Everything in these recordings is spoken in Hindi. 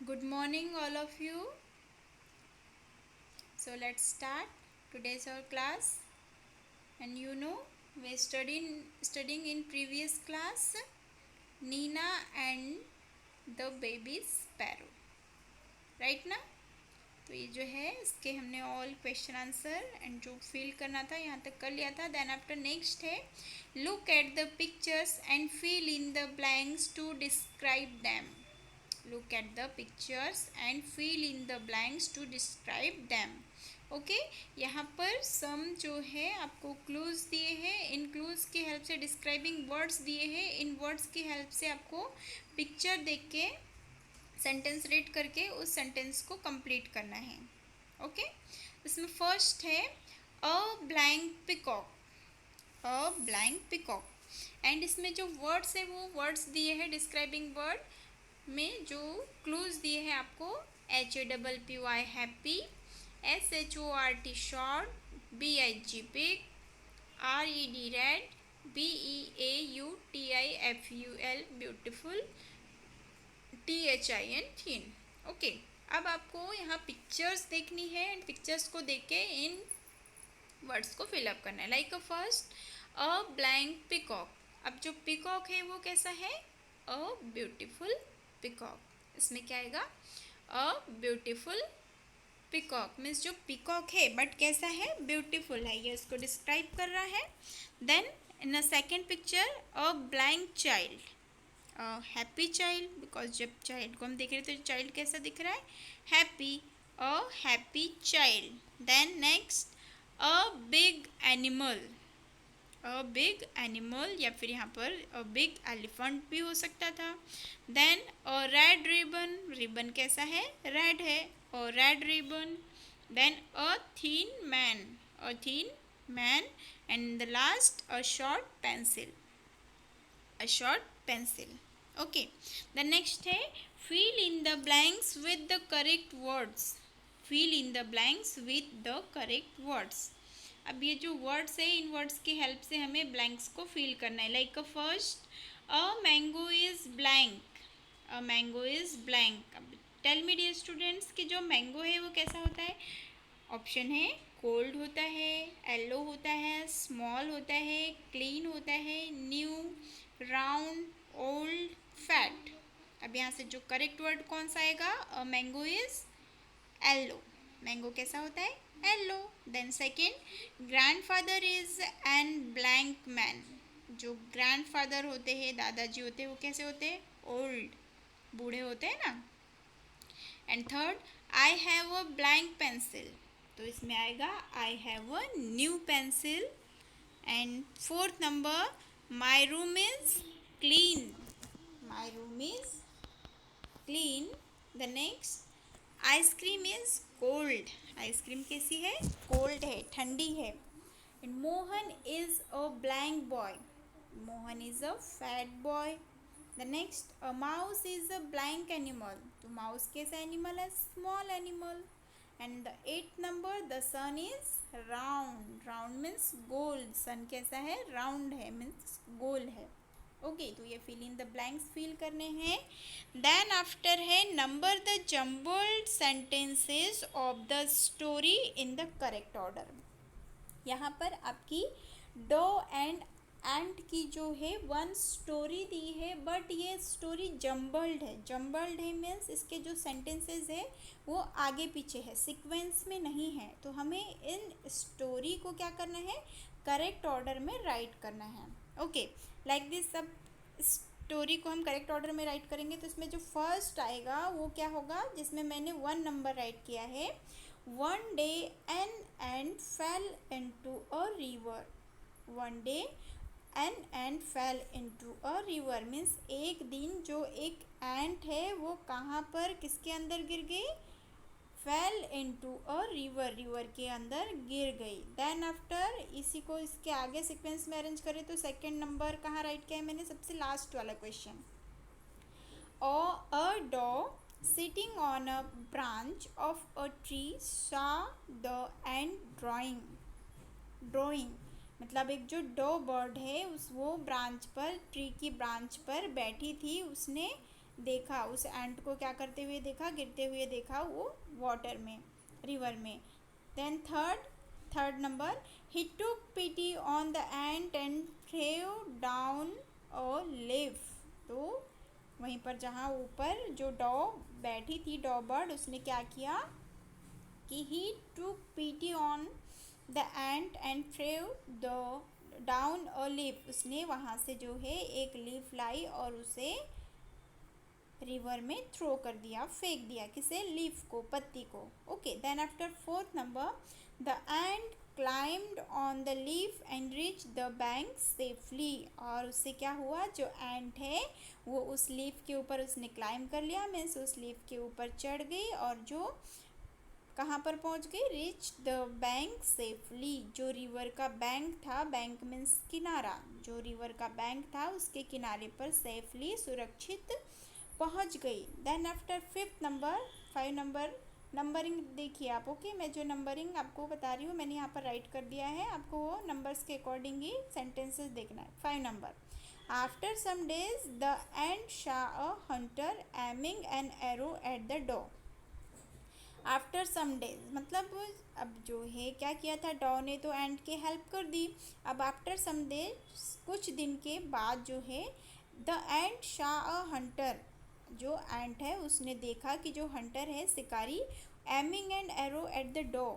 Good morning, all of you. So let's start today's our class. And we studying in previous class Nina and the baby sparrow, right ना? तो ये जो है इसके हमने ऑल क्वेश्चन आंसर एंड जो फिल करना था यहाँ तक कर लिया था. देन आफ्टर नेक्स्ट है look at the pictures and fill in the blanks to describe them. Look at the pictures and fill in the blanks to describe them. Okay यहाँ पर सम जो है आपको क्लूज दिए हैं. इन क्लूज की हेल्प से डिस्क्राइबिंग वर्ड्स दिए हैं. इन वर्ड्स की हेल्प से आपको पिक्चर देख के सेंटेंस रीड करके उस सेंटेंस को कंप्लीट करना है. ओके इसमें फर्स्ट है a blank peacock. A blank peacock and इसमें जो वर्ड्स है वो वर्ड्स दिए हैं डिस्क्राइबिंग वर्ड में. जो क्लूज दिए हैं आपको HAPPY happy, SHORT short, BIG pig, RED red, BEAUTIFUL beautiful, THIN थीन. ओके अब आपको यहाँ पिक्चर्स देखनी है एंड पिक्चर्स को देख के इन वर्ड्स को फिलअप करना है. Like first a blank peacock. अब जो पिकॉक है वो कैसा है? A beautiful peacock. इसमें क्या आएगा? अ ब्यूटीफुल पिकॉक मीन्स जो पिकॉक है बट कैसा है? ब्यूटीफुल है. ये उसको डिस्क्राइब कर रहा है. Then in a second picture a blank child. Happy child because जब चाइल्ड को हम देख रहे हैं तो चाइल्ड कैसा दिख रहा है? Happy. A happy child. Then next a big animal. A big animal या फिर यहाँ पर अ बिग एलिफेंट भी हो सकता था. Then a red ribbon. Ribbon कैसा है? रेड है. A red ribbon. Then a thin man. A thin man and the last a short pencil. A short pencil. Okay the next है fill in the blanks with the correct words. fill in the blanks with the correct words. अब ये जो वर्ड्स है इन वर्ड्स की हेल्प से हमें ब्लैंक्स को फिल करना है. Like first a mango is blank. A mango is blank. अब टेल मी डियर स्टूडेंट्स कि जो मैंगो है वो कैसा होता है? ऑप्शन है कोल्ड होता है, येलो होता है, स्मॉल होता है, क्लीन होता है, न्यू, राउंड, ओल्ड, फैट. अब यहाँ से जो करेक्ट वर्ड कौन सा आएगा? A mango is yellow. Mango कैसा होता है? Yellow. Then second grandfather is an blank man. जो ग्रैंडफादर होते हैं, दादाजी होते हैं, वो कैसे होते हैं? ओल्ड, बूढ़े होते हैं ना. And third I have a blank pencil. तो इसमें आएगा I have a new pencil. And fourth number my room is clean. My room is clean. The next ice cream is cold. Ice cream कैसी है? कोल्ड है, ठंडी है. And Mohan is a blank boy. Mohan is a fat boy. The next a mouse is a blank animal. तो माउस कैसा एनिमल है? Small animal. And the eight number the sun is round. Round means गोल. सन कैसा है? राउंड है मीन्स गोल है. ओके तो ये fill in the blanks fill करने हैं. देन आफ्टर है number the jumbled sentences of the story in the correct order. यहाँ पर आपकी डो एंड एंट की जो है वन स्टोरी दी है बट ये स्टोरी जम्बल्ड है. जम्बल्ड है मीन्स इसके जो सेंटेंसेस है वो आगे पीछे है, सीक्वेंस में नहीं है. तो हमें इन स्टोरी को क्या करना है? करेक्ट ऑर्डर में राइट करना है. Okay like this. सब स्टोरी को हम करेक्ट ऑर्डर में राइट करेंगे तो इसमें जो फर्स्ट आएगा वो क्या होगा? जिसमें मैंने 1 नंबर राइट किया है. One day an ant fell into a river. One day an ant fell into a river means एक दिन जो एक एंट है वो कहाँ पर किसके अंदर गिर गई? Fail into a river. River के अंदर गिर गई. देन आफ्टर इसी को इसके आगे सीक्वेंस में अरेंज करें तो सेकंड नंबर कहाँ राइट किया है मैंने? सबसे लास्ट वाला question. A dog sitting on a branch of a tree saw the ant drawing. मतलब एक जो डो बर्ड है उस वो ब्रांच पर, ट्री की ब्रांच पर बैठी थी, उसने देखा, उस एंट को क्या करते हुए देखा, गिरते हुए देखा वो वाटर में, रिवर में। Then third number, he took pity on the ant and threw down a leaf. तो वहीं पर जहाँ ऊपर जो डॉ बैठी थी, डॉ बर्ड, उसने क्या किया कि he took pity on the ant and threw the down a leaf. उसने वहाँ से जो है एक लीफ लाई और उसे रिवर में थ्रो कर दिया, फेंक दिया, किसे, लीफ को, पत्ती को। Okay, then after fourth number, the ant climbed on the leaf and reach the bank safely. और उससे क्या हुआ, जो एंट है वो उस लीफ के ऊपर उसने क्लाइम कर लिया, मीन्स उस लीफ के ऊपर चढ़ गई और जो कहाँ पर पहुँच गई, रीच द बैंक सेफली। जो रिवर का बैंक था, बैंक मीन्स किनारा, जो रिवर का बैंक था उसके किनारे पर सेफली, सुरक्षित पहुंच गई। Then after fifth number, 5 number, numbering देखिए आप। ओके, मैं जो नंबरिंग आपको बता रही हूँ मैंने यहाँ पर राइट कर दिया है, आपको वो नंबर्स के अकॉर्डिंग ही सेंटेंसेस देखना है। 5 number, after some days the ant saw a hunter aiming an arrow at the dove. After some days मतलब अब जो है क्या किया था, डॉ ने तो एंट की हेल्प कर दी। अब आफ्टर सम डेज, कुछ दिन के बाद जो है, the ant saw a Hunter, जो एंट है उसने देखा कि जो हंटर है, शिकारी, aiming and arrow at the डॉ,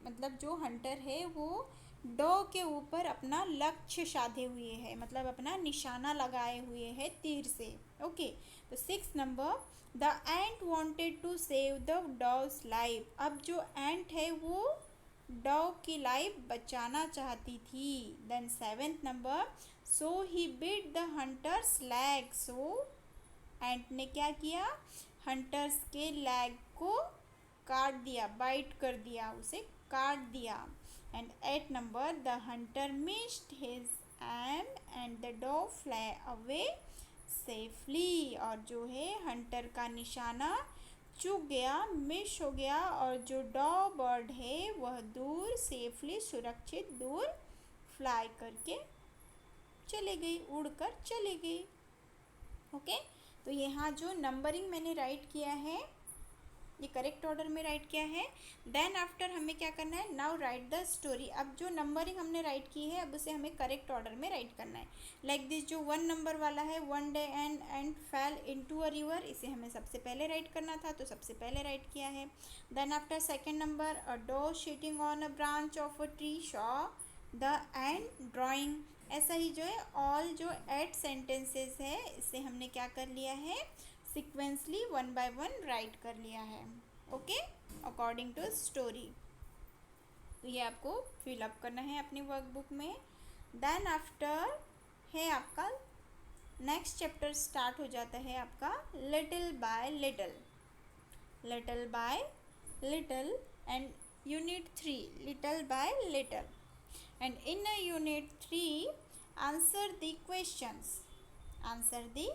मतलब जो हंटर है वो डॉ के ऊपर अपना लक्ष्य साधे हुए है, मतलब अपना निशाना लगाए हुए है तीर से। ओके, तो 6 number, the ant wanted to save the dog's life. अब जो एंट है वो डॉग की लाइफ बचाना चाहती थी। Then 7th number, so he bit the hunter's leg. So ant ने क्या किया, हंटर्स के लैग को काट दिया, बाइट कर दिया, उसे काट दिया। And 8 number, the Hunter missed his aim and the dog fly away safely. और जो है हंटर का निशाना चूक गया, मिस हो गया, और जो डॉ बर्ड है वह दूर, सेफली, सुरक्षित दूर फ्लाई करके चले गई, उड़कर चले गई। ओके, तो यहाँ जो नंबरिंग मैंने राइट किया है ये करेक्ट ऑर्डर में राइट किया है। देन आफ्टर हमें क्या करना है, नाउ राइट द स्टोरी। अब जो नंबरिंग हमने राइट की है अब उसे हमें करेक्ट ऑर्डर में राइट करना है। लाइक दिस, जो 1 नंबर वाला है, one day and fell into a river, इसे हमें सबसे पहले राइट करना था तो सबसे पहले राइट किया है। Then after 2nd number, a dog sitting on a branch of a tree saw the ant drowning. ऐसा ही जो है ऑल जो 8 सेंटेंसेस है इसे हमने क्या कर लिया है, सिक्वेंसली 1 by 1 राइट कर लिया है। Okay, according to story. तो ये आपको फिलअप करना है अपनी वर्कबुक में। देन आफ्टर है आपका नेक्स्ट चैप्टर स्टार्ट हो जाता है आपका little bye little, little bye little, and unit 3 little bye little. And in unit 3 answer the questions, answer the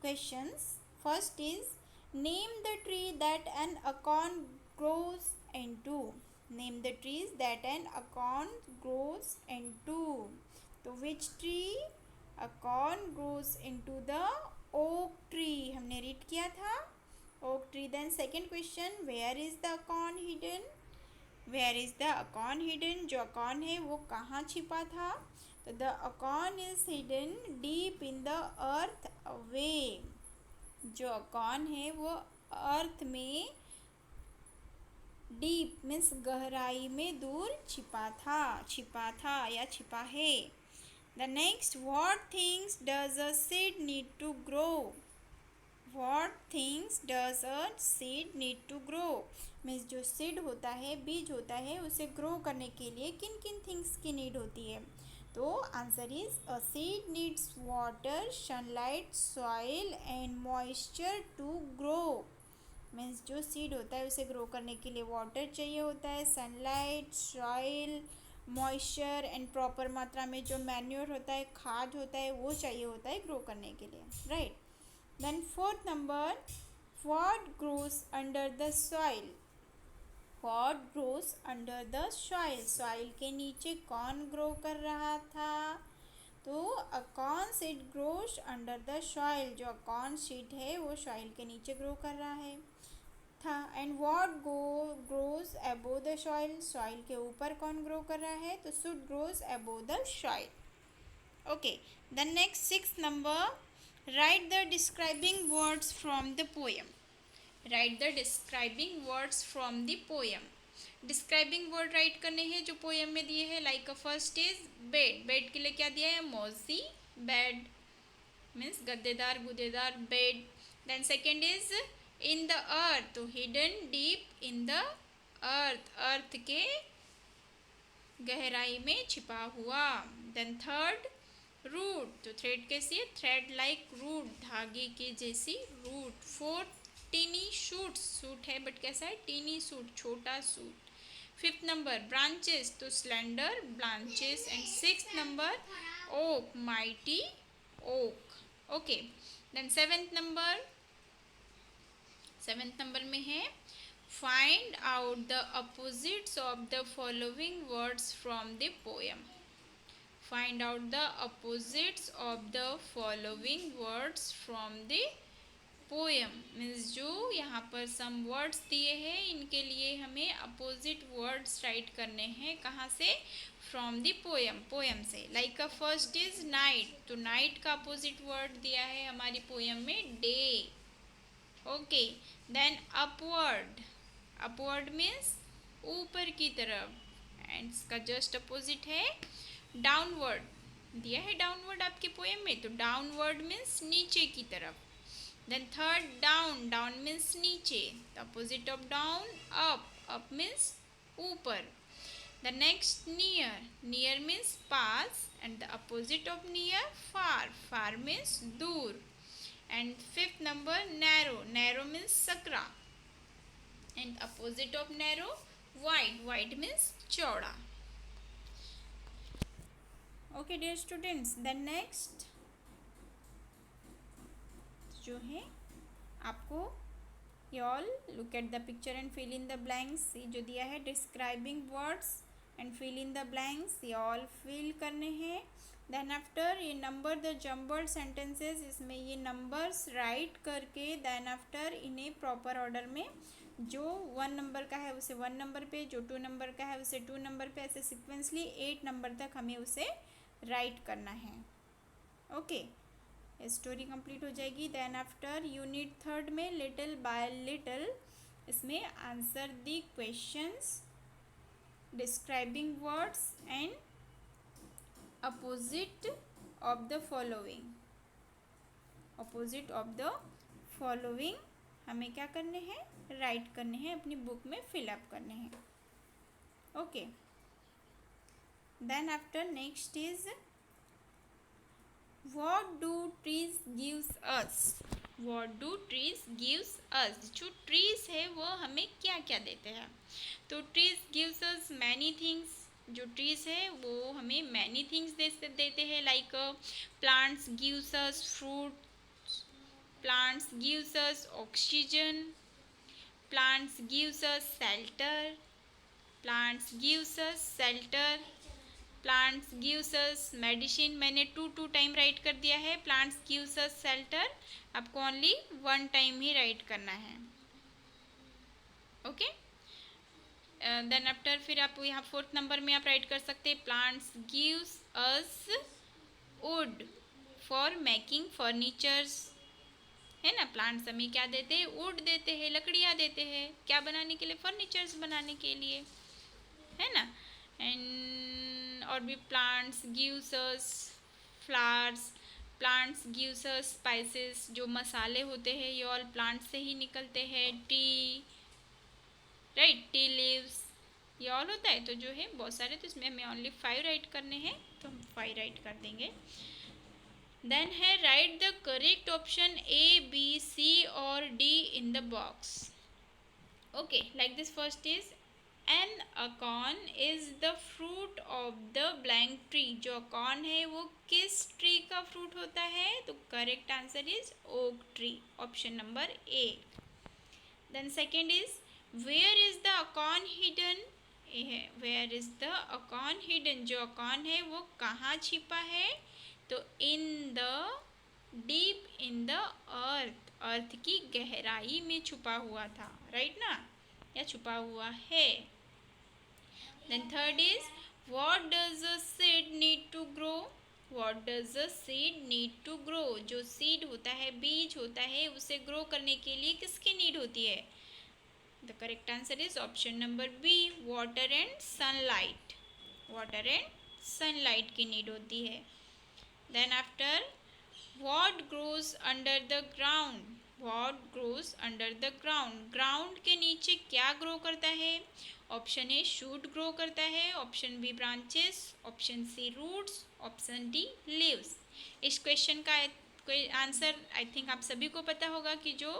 questions. First is, name the tree that an acorn grows into. Name the trees that an acorn grows into. तो which tree acorn grows into the oak tree, हमने रीड किया था oak tree. Then second question, where is the acorn hidden? Where is the acorn hidden, जो अकॉर्न है वो कहाँ छिपा था, तो the acorn is hidden deep in the earth away. जो अकॉर्न है वो अर्थ में डीप मीन्स गहराई में दूर छिपा था या छिपा है। The next, what things does a seed need to grow. What things does a seed need to grow? Means जो सीड होता है, बीज होता है, उसे ग्रो करने के लिए किन किन थिंग्स की नीड होती है, तो answer is a seed needs water, sunlight, soil and moisture to grow. Means जो सीड होता है उसे ग्रो करने के लिए वाटर चाहिए होता है, sunlight, soil, moisture and proper मात्रा में जो मैन्योर होता है, खाद होता है, वो चाहिए होता है ग्रो करने के लिए, right. Then 4th number, what grows under the soil? What grows under the soil? Soil के नीचे कौन ग्रो कर रहा था, तो acorn seed grows under the soil, जो अकॉर्न सीड है वो सॉइल के नीचे ग्रो कर रहा है था। And what grows above the soil, soil के ऊपर कौन ग्रो कर रहा है, तो should grows above the soil. Okay, the next 6 number, right the describing words from the poem. Right the describing words from the poem. Describing word right करने हैं जो पोएम में दिए हैं। Like first is bed, bed के लिए क्या दिया है, मोजी bed, means गद्देदार गुदेदार bed. Then second is in the earth, तो hidden deep in the earth, earth के गहराई में छिपा हुआ। देन थर्ड रूट, तो थ्रेड कैसी है, थ्रेड लाइक रूट, धागे के जैसी root. Fourth tiny shoot, shoot है बट कैसा है, टीनी सूट, छोटा सूट। फिफ्थ नंबर ब्रांचेस, तो slender branches. And sixth number oak, mighty oak. Okay, then seventh number में है find out the opposites of the following words from the poem. Find out the opposites of the following words from the poem, means जो यहाँ पर सम वर्ड्स दिए हैं इनके लिए हमें अपोजिट वर्ड्स राइट करने हैं। कहाँ से, फ्रॉम द पोएम, पोएम से। लाइक फर्स्ट इज नाइट, तो नाइट का अपोजिट वर्ड दिया है हमारी पोएम में day. Okay, then upward, upward means ऊपर की तरफ, एंड इसका जस्ट अपोजिट है डाउनवर्ड, दिया है डाउनवर्ड आपके पोएम में, तो डाउनवर्ड मीन्स नीचे की तरफ। Then third down, down means नीचे, the opposite of down up, up means ऊपर। The next near, near means पास, and the opposite of near far, far means दूर। And fifth number narrow, narrow means सकरा, and opposite of narrow wide, wide means चौड़ा। Okay dear students, then next जो है आपको you all look at the picture and fill in the blanks। ये जो दिया है describing words and fill in the blanks, ये ऑल फिल करने हैं। देन आफ्टर ये नंबर द जम्बल्ड सेंटेंसेस, इसमें ये नंबर्स राइट करके देन आफ्टर इन्हें प्रॉपर ऑर्डर में, जो 1 नंबर का है उसे 1 नंबर पे, जो 2 नंबर का है उसे 2 नंबर पे, ऐसे सिक्वेंसली 8 नंबर तक हमें उसे राइट करना है। ओके, स्टोरी कंप्लीट हो जाएगी। देन आफ्टर यूनिट थर्ड में लिटिल बाय लिटिल, इसमें answer the questions, describing words and opposite of the following, opposite of the following हमें क्या करने हैं, राइट करने हैं, अपनी बुक में फिलअप करने हैं। Okay, then after next is What do trees gives us? What do trees gives us? जो trees है वो हमें क्या क्या देते हैं, तो trees gives us many things। जो trees है वो हमें many things देते हैं। like plants gives us fruit, plants gives us oxygen, plants gives us shelter, plants gives us shelter, plants gives us medicine. मैंने 2 टाइम राइट कर दिया है, प्लांट्स गिव्स अस शेल्टर, आपको ओनली 1 टाइम ही राइट करना है। ओके, देन आफ्टर फिर आप यहाँ 4th नंबर में आप राइट कर सकते हैं plants gives us would for making furnitures, है ना। प्लांट्स हमें क्या देते हैं, वुड देते हैं, लकड़ियाँ देते हैं, क्या बनाने के लिए, फर्नीचर्स बनाने के लिए, है ना। एंड और भी plants gives us flowers, plants gives us spices, जो मसाले होते हैं ये ऑल प्लांट से ही निकलते हैं। टी, राइट, टी लीव्स, ये ऑल होता है। तो जो है बहुत सारे, तो इसमें हमें ओनली 5 राइट करने हैं, तो हम 5 राइट कर देंगे। देन है write the correct option A B C और D in the box. Okay, like this first is an acorn is the fruit of the blank tree, जो अकॉर्न है वो किस ट्री का फ्रूट होता है, तो correct answer is oak tree, option number A. Then second is where is the acorn hidden, where is the acorn hidden, जो अकॉर्न है वो कहाँ छिपा है, तो in the deep in the earth की गहराई में छुपा हुआ था, राइट ना, या छुपा हुआ है। Then third is what does a seed need to grow, what does a seed need to grow, जो सीड होता है, बीज होता है, उसे ग्रो करने के लिए किसकी नीड होती है? The correct answer is option number B, water and sunlight, water and sunlight की नीड होती है। Then after what grows under the ground, what grows under the ground, ground के नीचे क्या ग्रो करता है? ऑप्शन ए शूट ग्रो करता है, option B branches, option C roots, option D leaves. इस क्वेश्चन का कोई आंसर आई थिंक आप सभी को पता होगा कि जो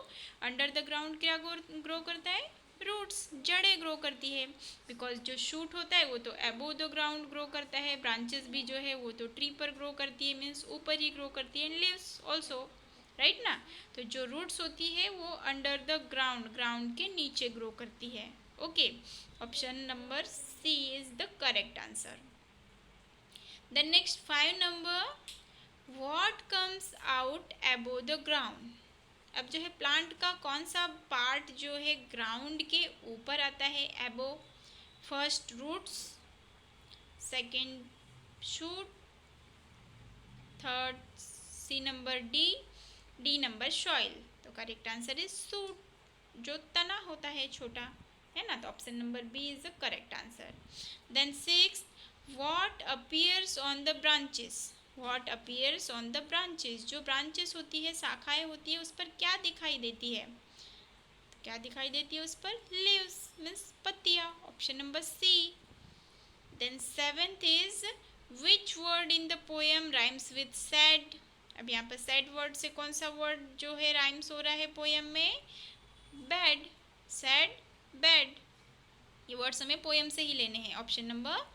अंडर द ग्राउंड क्या ग्रो करता है? रूट्स, जड़ें ग्रो करती है। बिकॉज जो शूट होता है वो तो अबोव द ग्राउंड ग्रो करता है, ब्रांचेस भी जो है वो तो ट्री पर ग्रो करती है, मीन्स ऊपर ही ग्रो करती है, एंड लीव्स ऑल्सो, राइट ना। तो जो रूट्स होती है वो अंडर द ग्राउंड, ग्राउंड के नीचे ग्रो करती है। Okay, option number C is the correct answer. The next 5 number, what comes out above the ground. अब जो है प्लांट का कौन सा पार्ट जो है ग्राउंड के ऊपर आता है above? First roots, second shoot, third C number D number soil. तो करेक्ट आंसर इज शूट, जो तना होता है छोटा, है ना, तो option number B is the correct answer. Then 6, what appears on the branches, what appears on the branches, जो ब्रांचेस होती है, शाखाएं होती है, उस पर क्या दिखाई देती है? क्या दिखाई देती है उस पर? लीव्स, मीन्स पत्तियां, option number C. Then 7th is which word in the poem rhymes with sad. अब यहाँ पर सैड वर्ड से कौन सा वर्ड जो है राइम्स हो रहा है पोएम में? बैड, सैड, बैड, ये वर्ड्स हमें पोएम से ही लेने हैं, option number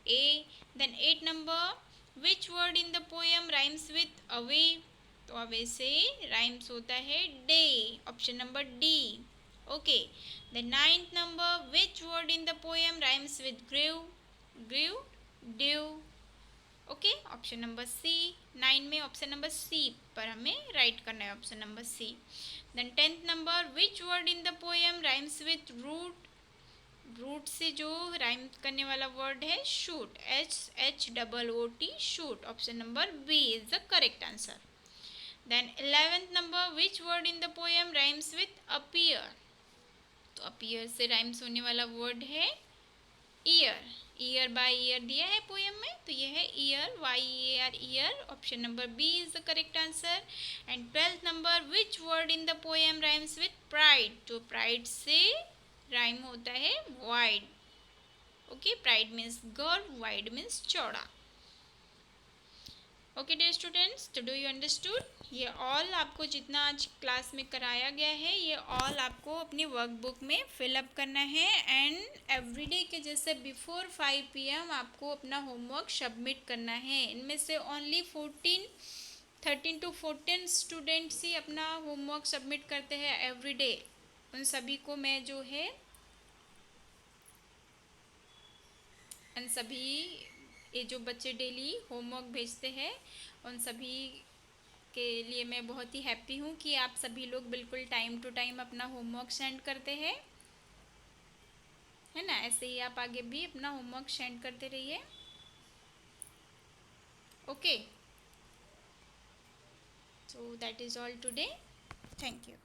A. Then 8 number, which word in the poem rhymes with away, तो अवे से राइम्स होता है day, option number D. Okay, the 9th number, which word in the poem rhymes with grieve, grieve, dew. Okay, option number C. 9 में ऑप्शन नंबर सी पर हमें राइट करना है, option number C. Then 10th number, which word in the poem rhymes with root, root से जो राइम करने वाला वर्ड है shoot, SHOOT, shoot, option number B is the correct answer. Then 11th number, which word in the poem rhymes with appear, तो अपीयर से राइम्स होने वाला वर्ड है ईयर, ईयर बाय ईयर दिया है पोएम में, तो ये है year, YEAR, year, option number B is the correct answer. And 12th number, which word in the poem rhymes with pride, तो प्राइड से राइम होता है वाइड। ओके, प्राइड मीन्स गर्व, वाइड मीन्स चौड़ा। ओके डियर स्टूडेंट्स, तो डू यू अंडरस्टूड? ये ऑल आपको जितना आज क्लास में कराया गया है, ये ऑल आपको अपनी वर्कबुक में फिलअप करना है, एंड एवरीडे के जैसे बिफोर 5 PM आपको अपना होमवर्क सबमिट करना है। इनमें से ओनली 13 to 14 स्टूडेंट्स ही अपना होमवर्क सबमिट करते हैं एवरीडे। उन सभी को मैं जो है उन सभी ये जो बच्चे डेली होमवर्क भेजते हैं उन सभी के लिए मैं बहुत ही हैप्पी हूँ कि आप सभी लोग बिल्कुल टाइम टू टाइम अपना होमवर्क सेंड करते हैं, है ना। ऐसे ही आप आगे भी अपना होमवर्क सेंड करते रहिए। Okay, so that is all today. Thank you.